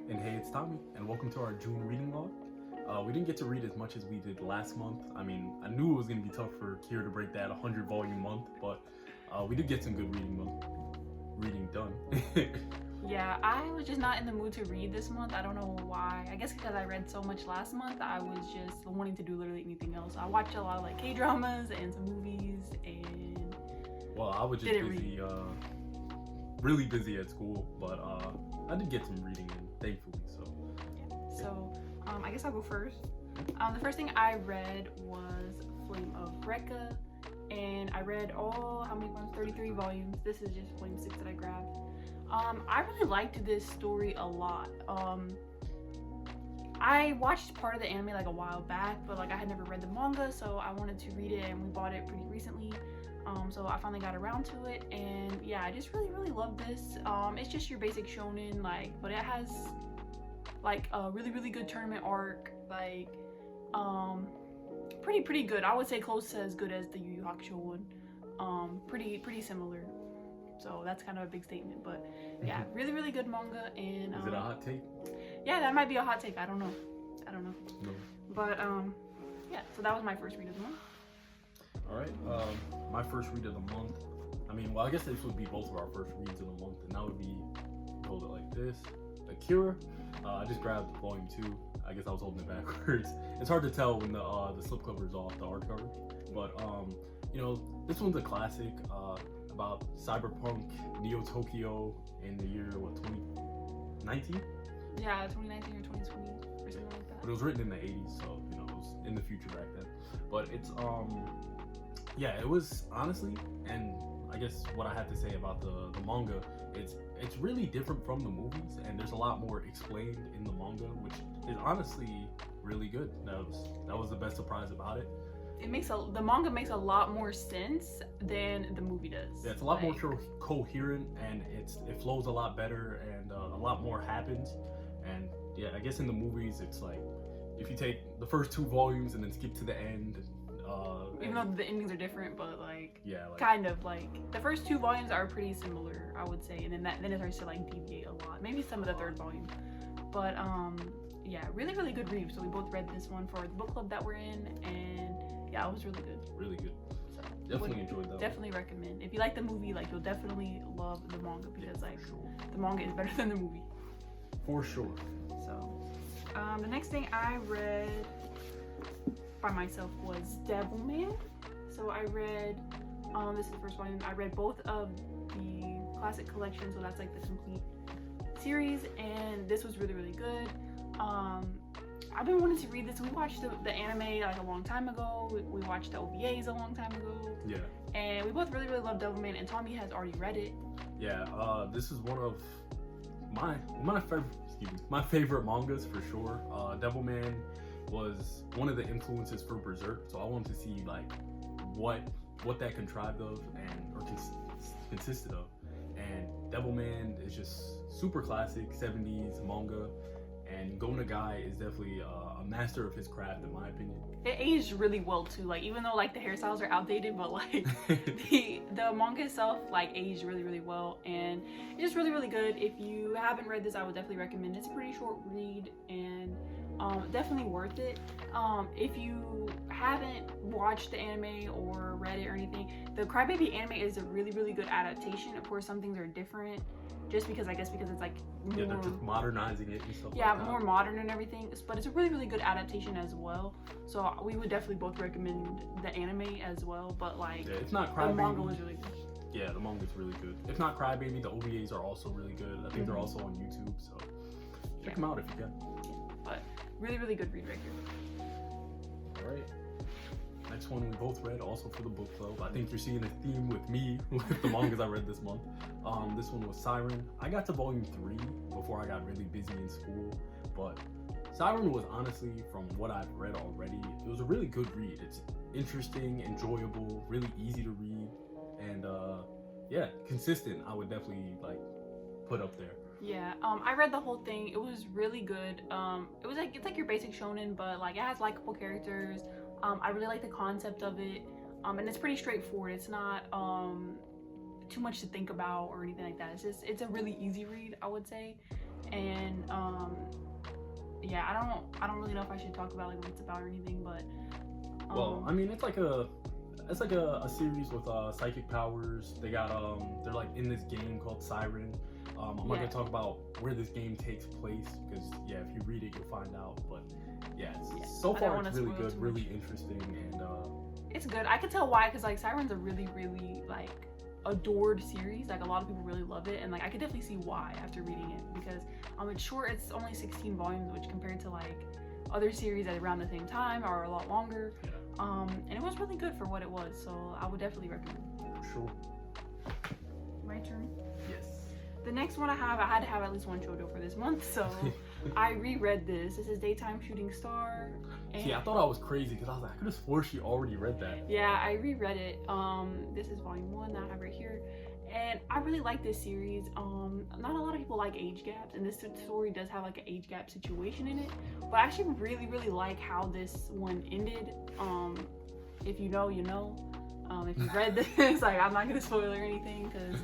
And hey, it's Tommy, and welcome to our June reading log. We didn't get to read as much as we did last month. I mean, I knew it was going to be tough for Kira to break that 100 volume month, but we did get some good reading done. Yeah, I was just not in the mood to read this month. I don't know why. I guess because I read so much last month, I was just wanting to do literally anything else. I watched a lot of like K-dramas and some movies, and Well, I was just busy, really busy at school, but I did get some reading in, thankfully. So I guess I'll go first. The first thing I read was Flame of Recca, and I read how many volumes? 33 volumes. This is just volume 6 that I grabbed. I really liked this story a lot. I watched part of the anime like a while back, but like I had never read the manga, so I wanted to read it, and we bought it pretty recently. So I finally got around to it, and yeah, I just really love this. It's just your basic shonen, but it has like a really good tournament arc, pretty good. I would say close to as good as the Yu Yu Hakusho one. Pretty similar. So that's kind of a big statement, but yeah, really good manga. And is it a hot take? Yeah, that might be a hot take. I don't know. No. But yeah, so that was my first read of the month. All right, my first read of the month. I guess this would be both of our first reads of the month, and that would be, hold it like this, Akira. I just grabbed volume 2. I guess I was holding it backwards. It's hard to tell when the slipcover is off the hardcover, but this one's a classic about cyberpunk Neo Tokyo in the year 2019. Yeah, 2019 or 2020 or something like that. But it was written in the 80s, so it was in the future back then. But it's yeah, it was honestly, and I guess what I have to say about the manga, it's really different from the movies, and there's a lot more explained in the manga, which is honestly really good. That was the best surprise about it. The manga makes a lot more sense than the movie does. Yeah, it's a lot more coherent, and it flows a lot better, and a lot more happens. And yeah, I guess in the movies it's like if you take the first 2 volumes and then skip to the end. Even though the endings are different, but yeah, kind of the first 2 volumes are pretty similar, I would say, and then it starts to deviate a lot. Maybe some of the 3rd volume, but yeah, really good read. So we both read this one for the book club that we're in, and yeah, it was really good. Really good. So definitely enjoyed that. Definitely recommend. If you like the movie, you'll definitely love the manga, because the manga is better than the movie. For sure. So the next thing I read by myself was Devilman. So I read, this is the first volume. I read both of the classic collection, so that's the complete series, and this was really good. I've been wanting to read this. We watched the anime a long time ago. We watched the OVAs a long time ago. Yeah. And we both really love Devilman, and Tommy has already read it. Yeah, this is one of my favorite mangas for sure. Devilman was one of the influences for Berserk, so I wanted to see what that contrived of or consisted of. And Devilman is just super classic 70s manga, and Go Nagai is definitely a master of his craft, in my opinion. It aged really well too. Even though the hairstyles are outdated, but the manga itself aged really well, and it's just really good. If you haven't read this, I would definitely recommend it. It's a pretty short read, and definitely worth it. If you haven't watched the anime or read it or anything, the Crybaby anime is a really good adaptation. Of course, some things are different, just because it's more, yeah, they're just modernizing it and stuff. Yeah, more modern and everything. But it's a really good adaptation as well. So we would definitely both recommend the anime as well. But yeah, it's not Crybaby. The manga was really good. Yeah, the manga's really good. If not Crybaby, the OVAs are also really good. I think they're also on YouTube, so check them out if you can. Yeah, but really good read right here. All right. Next one we both read, also for the book club. I think you're seeing a theme with me with the mangas I read this month. This one was Siren. I got to volume 3 before I got really busy in school, but Siren was honestly, from what I've read already, it was a really good read. It's interesting, enjoyable, really easy to read, and yeah, consistent. I would definitely put up there. Yeah, I read the whole thing. It was really good. It's your basic shonen, but it has likable characters. I really like the concept of it, and it's pretty straightforward. It's not too much to think about or anything like that. It's a really easy read, I would say. And yeah, I don't really know if I should talk about like what it's about or anything, but well, I mean, it's like a series with psychic powers. They got they're like in this game called Siren. I'm not gonna talk about where this game takes place because yeah, if you read it, you'll find out. But yeah, so far it's really good, really interesting, and it's good. I can tell why, because like Siren's a really, really like adored series. Like a lot of people really love it, and like I could definitely see why after reading it, because it's short. It's only 16 volumes, which compared to like other series at around the same time are a lot longer. Yeah. And it was really good for what it was, so I would definitely recommend. Sure. My turn. Yes. The next one I had to have at least one shoujo for this month, so I reread this. This is Daytime Shooting Star. See, I thought I was crazy because I was like, I could have swore she already read that. Yeah, I reread it. This is volume 1 that I have right here. And I really like this series. Not a lot of people like age gaps, and this story does have like an age gap situation in it. But I actually really, really like how this one ended. If you know, you know. If you read this, like I'm not gonna spoil or anything because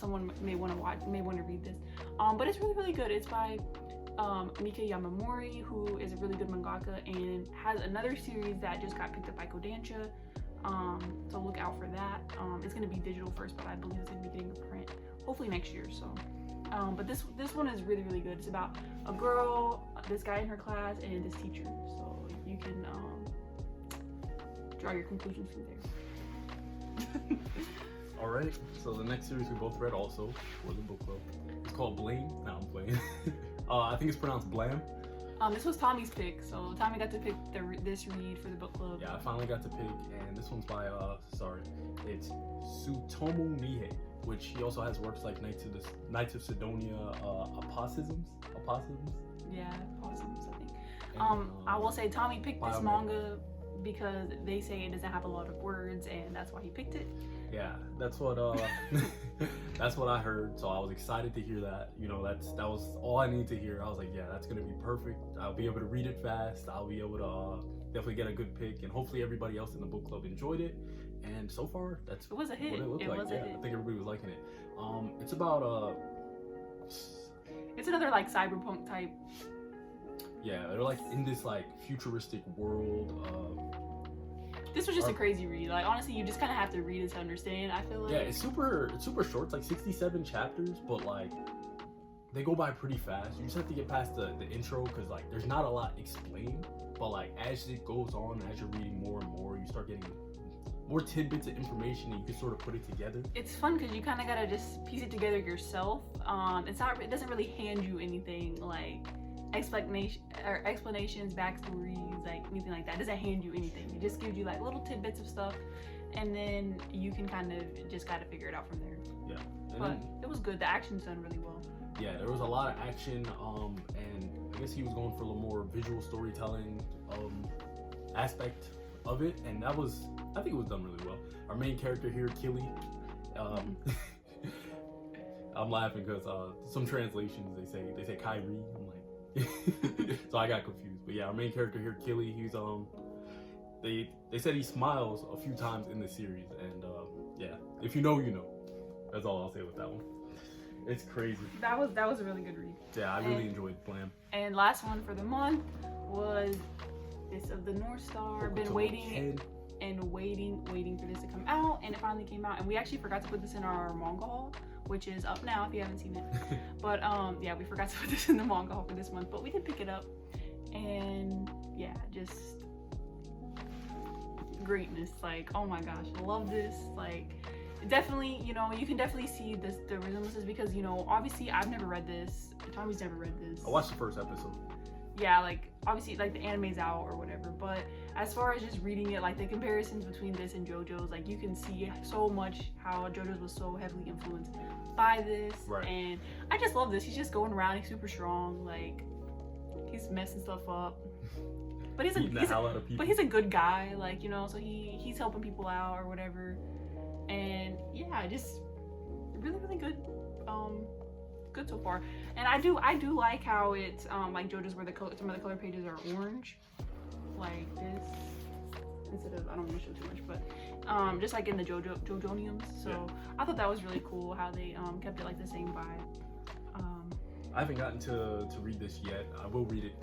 someone may want to read this. But it's really, really good. It's by Mika Yamamori, who is a really good mangaka and has another series that just got picked up by Kodansha. So look out for that. It's gonna be digital first, but I believe it's gonna be getting a print hopefully next year. So, but this one is really, really good. It's about a girl, this guy in her class, and this teacher. So you can draw your conclusions from there. All right. So the next series we both read also for the book club. It's called Blame. No, I'm playing. I think it's pronounced Blam. This was Tommy's pick, so Tommy got to pick this read for the book club. Yeah, I finally got to pick, and this one's by it's Tsutomu Nihei, which he also has works like Knights of Sidonia, Apophisms. Yeah, Apophisms, I think. I will say Tommy picked this manga because they say it doesn't have a lot of words, and that's why he picked it. Yeah, that's what that's what I heard. So I was excited to hear that. You know, that was all I needed to hear. I was like, yeah, that's gonna be perfect. I'll be able to read it fast. I'll be able to definitely get a good pick, and hopefully everybody else in the book club enjoyed it. And so far, it was a hit. What it looked like. Was a hit. I think everybody was liking it. It's about it's another like cyberpunk type. Yeah, they're like in this like futuristic world. This was just a crazy read. Like honestly, you just kind of have to read it to understand. I feel like. Yeah, it's super short. It's like 67 chapters, but like they go by pretty fast. You just have to get past the intro because like there's not a lot explained. But like as it goes on, as you're reading more and more, you start getting more tidbits of information, and you can sort of put it together. It's fun because you kind of gotta just piece it together yourself. It doesn't really hand you anything like explanations, backstories, like anything like that. It doesn't hand you anything. It just gives you like little tidbits of stuff, and then you can kind of just gotta figure it out from there. Yeah, but it was good. The action's done really well. Yeah, there was a lot of action, and I guess he was going for a little more visual storytelling aspect of it, and I think it was done really well. Our main character here, Killy, I'm laughing because some translations they say Kyrie. I'm like. So I got confused, but yeah, our main character here, Killy, he's they said he smiles a few times in the series, and yeah, if you know, you know. That's all I'll say with that one. It's crazy. That was a really good read. Yeah, I really enjoyed Blam. And last one for the month was this of the North Star. Been waiting for this to come out, and it finally came out, and we actually forgot to put this in our manga haul, which is up now if you haven't seen it. But yeah, we forgot to put this in the manga haul for this month, but we did pick it up, and yeah, just greatness. Like, oh my gosh, I love this. Like, definitely, you know, you can definitely see the resemblances because, you know, obviously I've never read this. Tommy's never read this. I watched the first episode. Yeah, like obviously like the anime's out or whatever, but as far as just reading it, like the comparisons between this and JoJo's, like you can see so much how JoJo's was so heavily influenced by this. Right. And I just love this. He's just going around, he's super strong, like he's messing stuff up. But he's a good guy, like, you know, so he's helping people out or whatever. And yeah, just really, really good. Good so far. And I do like how it's like JoJo's where some of the color pages are orange, like this, instead of, I don't want to show too much, but just like in the JoJoniums. So yeah. I thought that was really cool how they kept it like the same vibe. I haven't gotten to read this yet. I will read it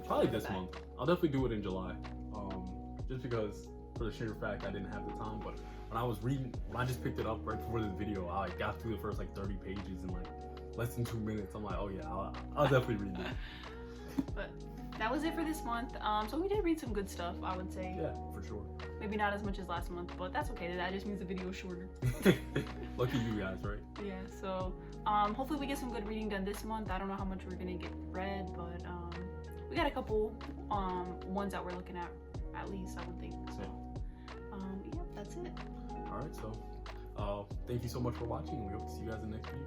probably this month. I'll definitely do it in July. Just because, for the sheer fact, I didn't have the time. But when I just picked it up right before this video, I got through the first like 30 pages in like less than 2 minutes. I'm like, oh yeah, I'll definitely read it. But that was it for this month. So we did read some good stuff, I would say. Yeah, for sure. Maybe not as much as last month, but that's okay. That just means the video is shorter. Lucky you guys, right? Yeah, so hopefully we get some good reading done this month. I don't know how much we're gonna get read, but we got a couple ones that we're looking at least, I would think. So yeah, that's it. All right, so thank you so much for watching. We hope to see you guys in the next video.